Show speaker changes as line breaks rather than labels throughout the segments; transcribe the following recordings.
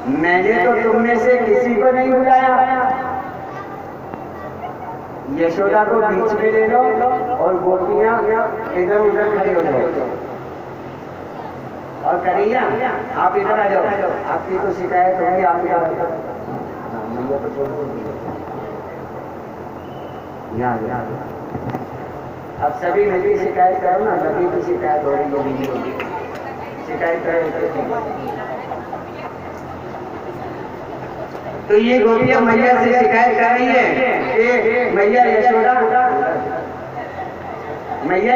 मैंने तो तुम में से किसी को नहीं बुलाया। यशोदा को बीच में ले लो और गोपियां इधर उधर खड़े हो जाओ। और कन्हैया आप इधर आ जाओ, आपकी तो शिकायत होगी, आप इधर आ जाओ। अब सभी मिलकर शिकायत करो ना, सभी की शिकायत हो रही है, शिकायत करो। तो ये गोपियां मैया से शिकायत कर रही है कि मैया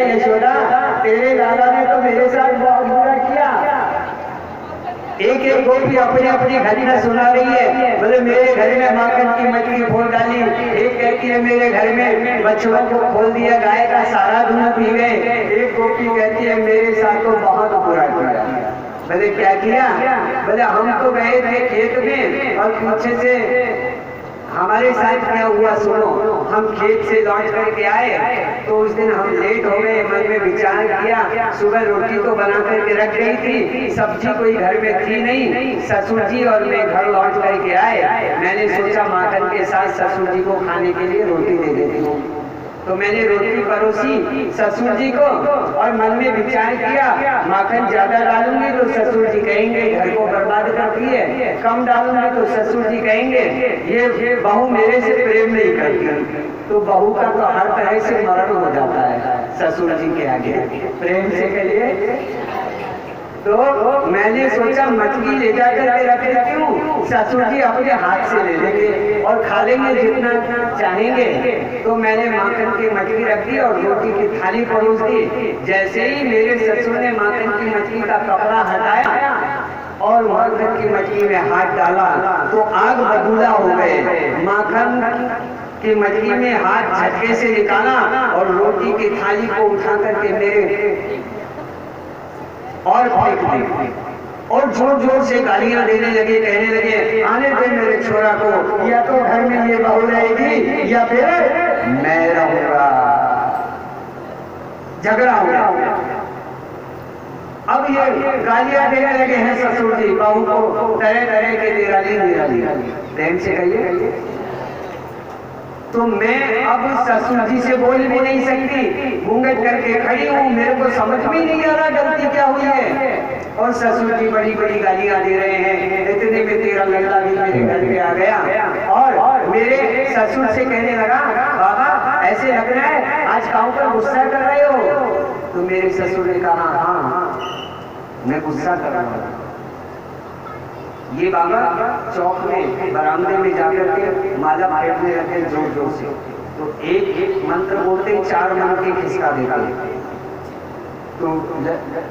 यशोदा तेरे लाला ने तो मेरे साथ बहुत बुरा किया। एक एक गोपी अपनी अपनी घटना सुना रही है। बोले मेरे घर में माखन की मछली खोल डाली, एक कहती है मेरे घर में बछड़ों को खोल दिया, गाय का सारा दूध पी गए, एक गोपी कहती है मेरे साथ तो बहुत बुरा किया। बोले क्या किया? बोले हम तो गए थे खेत में और पीछे से हमारे साथ क्या हुआ सुनो। हम खेत से लौट करके आए तो उस दिन हम लेट हो गए, मन में विचार किया सुबह रोटी तो बना करके रख गई थी, सब्जी कोई घर में थी नहीं, ससुर जी और मैं घर लौट करके आए, मैंने सोचा माखन के साथ ससुर जी को खाने के लिए रोटी दे देती हूँ। तो मैंने रोटी परोसी ससुर जी को और मन में विचार किया माखन ज्यादा डालूंगी तो ससुर जी कहेंगे घर को बर्बाद करती है, कम डालूंगी तो ससुर जी कहेंगे ये बहू मेरे से प्रेम नहीं करती। तो बहू का तो हर तरह से मरण हो जाता है ससुर जी के आगे, प्रेम से कहिए। तो मैंने सोचा मछली ले जाकर के रख देती हूँ, ससुर जी अपने हाथ से ले लेंगे और खा लेंगे जितना चाहेंगे। तो मैंने माखन की मछली रख दी और रोटी की थाली परोस दी। जैसे ही मेरे ससुर ने माखन की मछली का कपड़ा हटाया और माखन की मछली में हाथ डाला तो आग बबूला हो गए। माखन की मछली में हाथ झटके से निकाला और रोटी की थाली को उठा करके मेरे और फेंक दी और जोर जोर से गालियां देने लगे, कहने लगे आने दे मेरे छोरा को, या तो घर में ये बहू रहेगी या फिर मैं रहूंगा। झगड़ा हो गया। अब ये गालियां देने लगे हैं ससुर जी बहू को, तरह तरह के निराली प्रेम से कहिए। तो मैं अब ससुर जी से बोल भी नहीं सकती, घूंघट करके खड़ी हूँ, मेरे को समझ में नहीं आ रहा गलती क्या हुई है। और ससुर जी बड़ी बड़ी गालियां दे रहे हैं। इतने में तेरा लल्ला भी मेरे घर में आ गया और मेरे ससुर से कहने लगा बाबा ऐसे लग रहा है आज काऊ पर गुस्सा कर रहे हो। तो मेरे ससुर ने कहा हाँ मैं गुस्सा कर रहा हूँ। ये बाबा चौक में बरामदे में जाकर के माला फेंकने लगे जोर जोर से। तो एक मंत्र बोलते ही 4 मन के खिसका देते। तो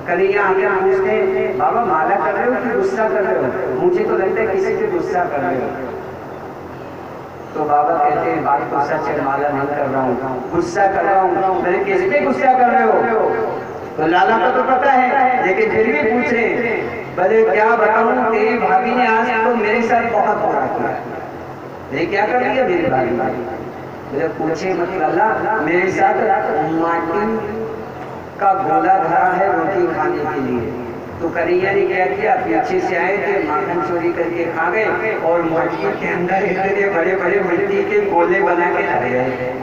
कन्हैया आगे पूछते बाबा माला कर रहे हो कि गुस्सा कर रहे हो? मुझे तो लगता है किसी पे गुस्सा कर रहे हो। तो बाबा कहते हैं बात तो सच है, माला नहीं कर रहा हूँ, गुस्सा कर रहा हूँ। मैंने किस पे गुस्सा कर रहे हो? तो लाला को तो पता है लेकिन फिर भी पूछे बोले क्या बताऊं तेरी भाभी ने आज तो मेरे साथ बहुत बुरा किया। ये क्या कर दिया मेरी भाभी? बोले पूछे मत लाला, मेरे साथ माटी का गोला धरा है रोटी खाने के लिए। तो कन्हैया ने क्या किया, पीछे से आए थे माखन चोरी करके खा गए और मटकी के अंदर इतने बड़े बड़े मिट्टी के गोले बना के रह गए।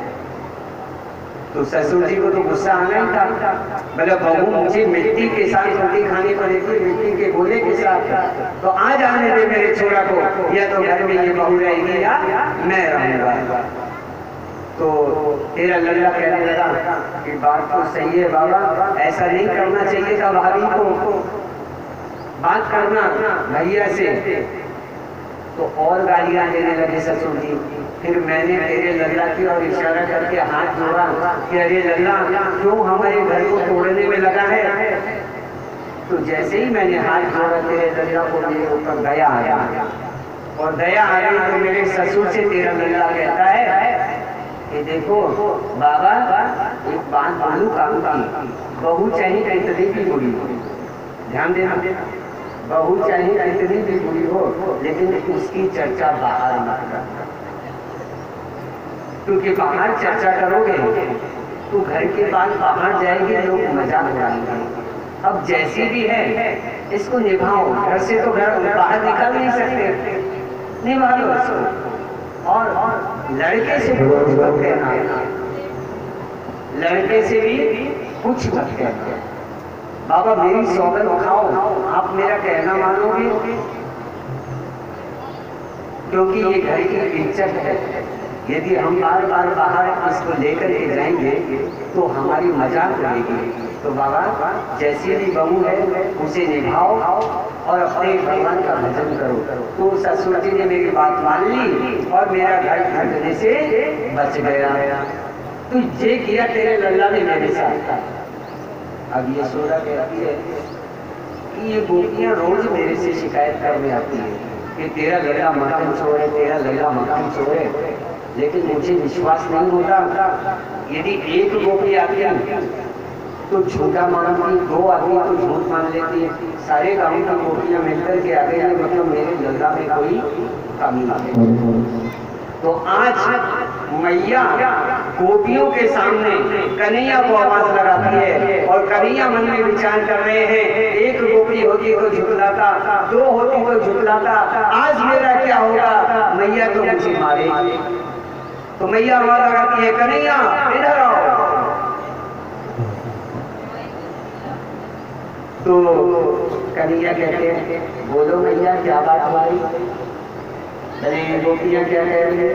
तो ससुर जी को तो गुस्सा आना ही था। बोले बहू मुझे मिट्टी के साथ रोटी खानी पड़ेगी, मिट्टी के गोले के साथ। तो आज आने दे मेरे छोरा को, या तो घर में ये बहू रहेगी या मैं रहूंगा। तो तेरा लल्ला कहने लगा कि बात तो सही है बाबा, ऐसा नहीं करना चाहिए था भाभी को, बात करना भैया से। तो और गालियां देने लगे ससुर जी। फिर मैंने तेरे लल्ला की और इशारा करके हाथ जोड़ा कि अरे लल्ला क्यों हमारे घर को तोड़ने में लगा है। तो जैसे ही मैंने हाथ जोड़ा तेरे लल्ला को मेरे ऊपर दया आया और दया आ गई तो मेरे ससुर से तेरा लल्ला कहता है कि देखो बाबा एक बात बोलूं काम की, बहू चाहे कितनी भी बुरी हो, ध्यान देना, बहू चाहे कितनी भी बुरी हो लेकिन उसकी चर्चा बाहर मत करना, क्योंकि बाहर चर्चा करोगे तो घर के बाद बाहर जाएगी लोग मजाक उड़ाएंगे। अब जैसी भी है इसको निभाओ। घर से तो घर बाहर निकल नहीं सकते, निभा लो इसको। और लड़के से भी कुछ मत कहना, लड़के से भी कुछ मत कहना। बाबा मेरी सौगंध खाओ, आप मेरा कहना मानोगे? क्योंकि ये घर की इज्जत है। यदि हम बार बार बाहर इसको लेकर के जाएंगे तो हमारी मजाक उड़ेगी। तो बाबा जैसी भी बहू है उसे निभाओ और अपने भगवान का भजन करो। तो ससुर जी ने मेरी बात मान ली और मेरा घर फटने से बच गया। तो ये किया तेरे लल्ला ने मेरे साथ। अब ये सोचा कहती है कि ये गोपियां रोज मेरे से शिकायत करने आती है कि तेरा लल्ला मक्खन चोर है, तेरा लल्ला मक्खन चोर है। लेकिन मुझे विश्वास नहीं होता। यदि एक गोपी आती है तो झूठा मानती, दो आदमी तो झूठ मान लेती है, सारे गांव की गोपियां मिलकर के आ गई है, मतलब मेरे लल्ला में कोई कमी नहीं। तो आज मैया गोपियों के सामने कन्हैया को आवाज लगाती है और कन्हैया मन में विचार कर रहे हैं, एक गोपी होती तो झुकलाता, दो होती तो झुकलाता, आज मेरा क्या होगा? मैया तो मुझे मारेगी। तो मैया आवाज लगाती है, कन्हैया इधर आओ। तो कन्हैया कहते हैं, बोलो मैया क्या बात हमारी? अरे गोपियां क्या कह रही है?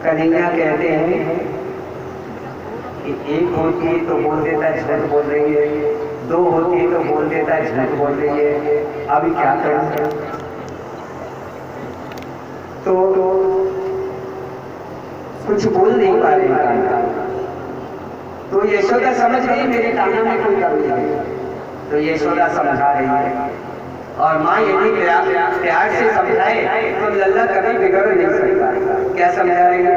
कन्हैया कहते हैं कि एक होती है तो बोल देता है झूठ बोल रही है, दो होती है तो बोल देता है झूठ बोल रही है, अभी क्या करूं? तो कुछ बोल नहीं पा रही कान्हा। तो यशोदा समझ गई मेरे कान्हा में कोई कमी है। तो यशोदा समझा रही है और माँ यदि प्यार से समझाए तो लल्ला कभी बिगड़ नहीं सकता। क्या समझा रही है?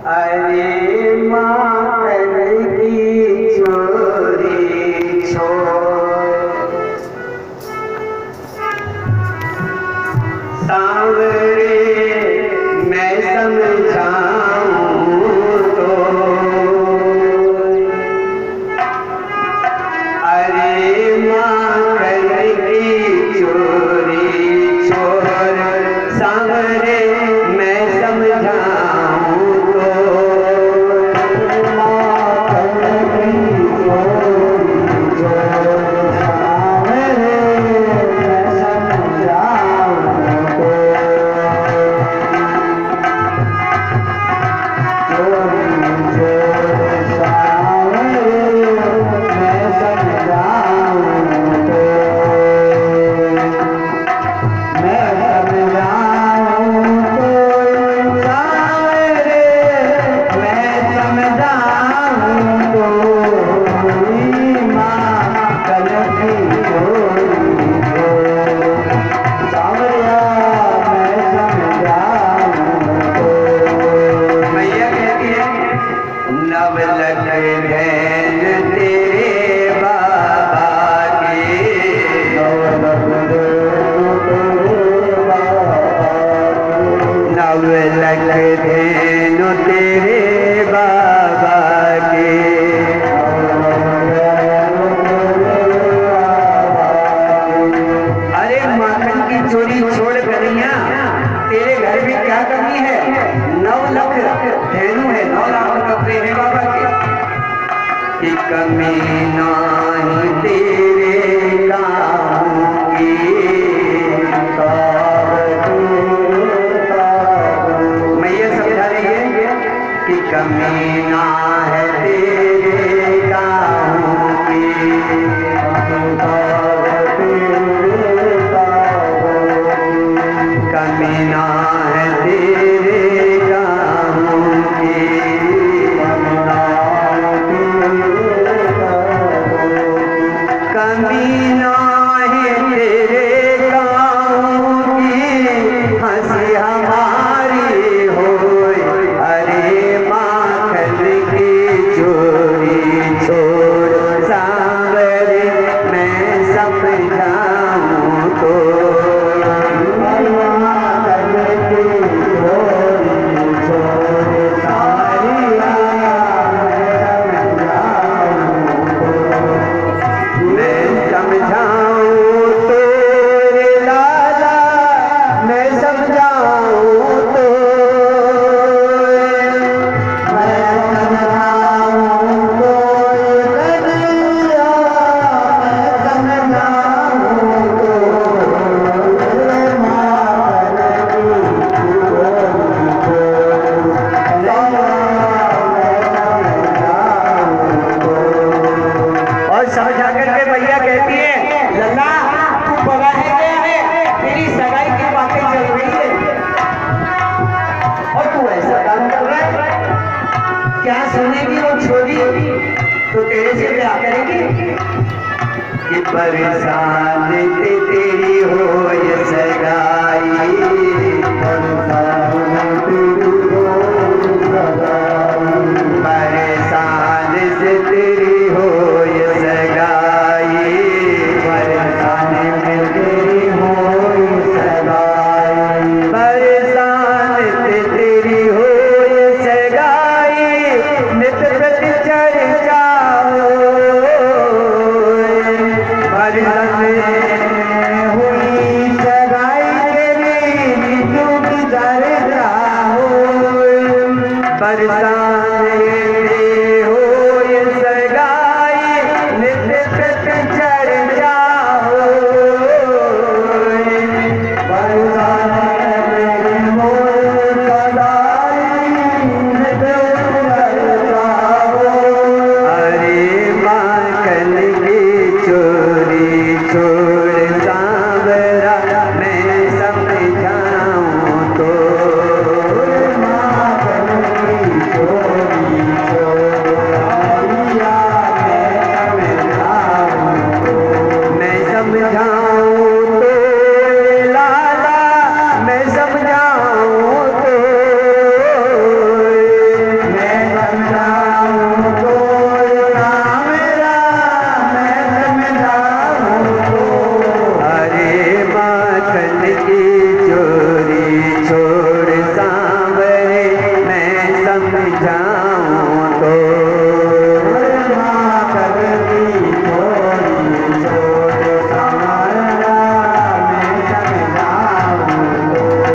अरे माँ की चोरी छोड़ सांवरे मैं समझाऊं तो, अरे माँ परेशान से तेरी हो ये सगाई, परेशान से तेरी हो ये सगाई, परेशान से तेरी हो ये सगाई, परेशान से तेरी हो ये सगाई, नित प्रति चर्चा हो,